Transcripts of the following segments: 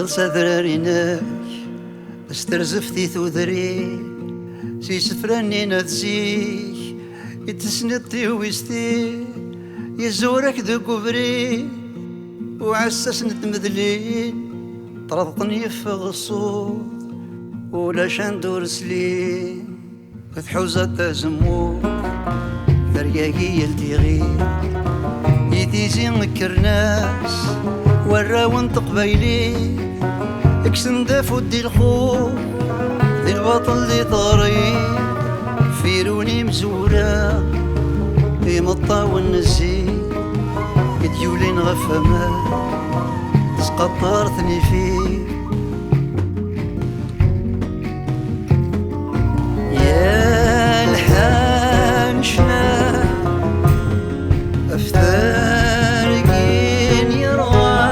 جلسة ذراريناك استرزفتي ثوذري سي سفراني نادسيك يتسندتي ويستي يزورك ذو كبري وعساس نتمذلين طردقني يفغ الصوت ولا شندور سليم فتحوزة تزمو ثرياقي يلتغي يتيزي مكرناس وراون تقبيلي اكسن دافو دي الخوف دي البطل دي طريق فيروني مزورة في مطا والنزيل يديولين غفما تسقطرتني فيه يا الحانشنا افتارقين يروى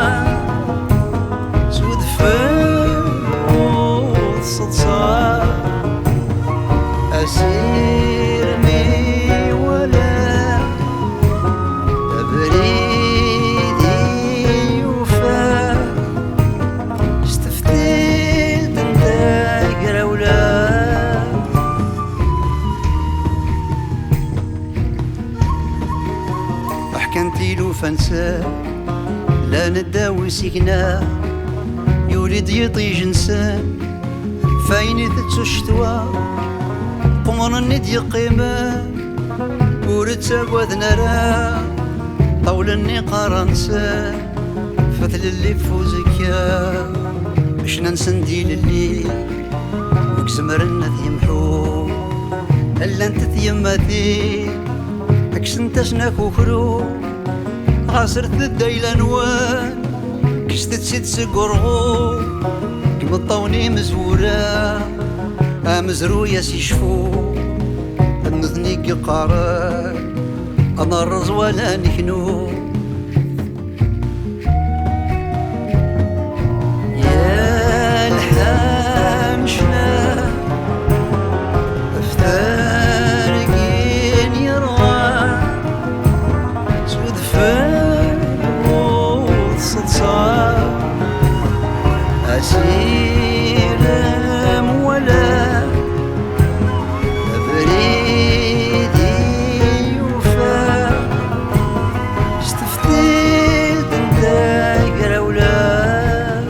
سود فوت صدصار أسيرني ولا تبريدي وفا استفتيت نداقر أولاد أحكمت ليلو فانساه لا نداوي سكنا يولد يطيج انسان فاين تتشتوى قمر الندي قيمة ورد ساقوذ نرى طول النقار نسى فتل اللي بفوزك يا باش ننسندي للي وكسمرنا يمحو الا انت تيماتي اكسنت سناك وكرو غاسرت الدايلة نوان كشتت سيد سقرغو كمطوني مزورة مزرو ياسي شفو النذني قارئ انا الرز ولا نكنو يا الحانشنا افتارقين يروى سود فوت صدصار أسير ولا بريدي وفا استفتيت نداقر أولاد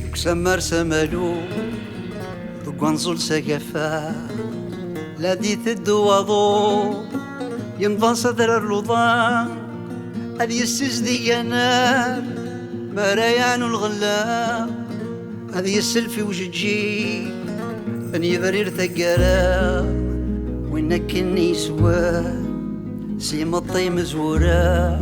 يكسمر سمالو ذوك سقفا لا ديت الدواضو ينضان صدر الرضان هل يستزدي نار مريان الغلام هذه السلفي وجدجي بني برير ثقرا وينك النسوان سيما الطيم زورا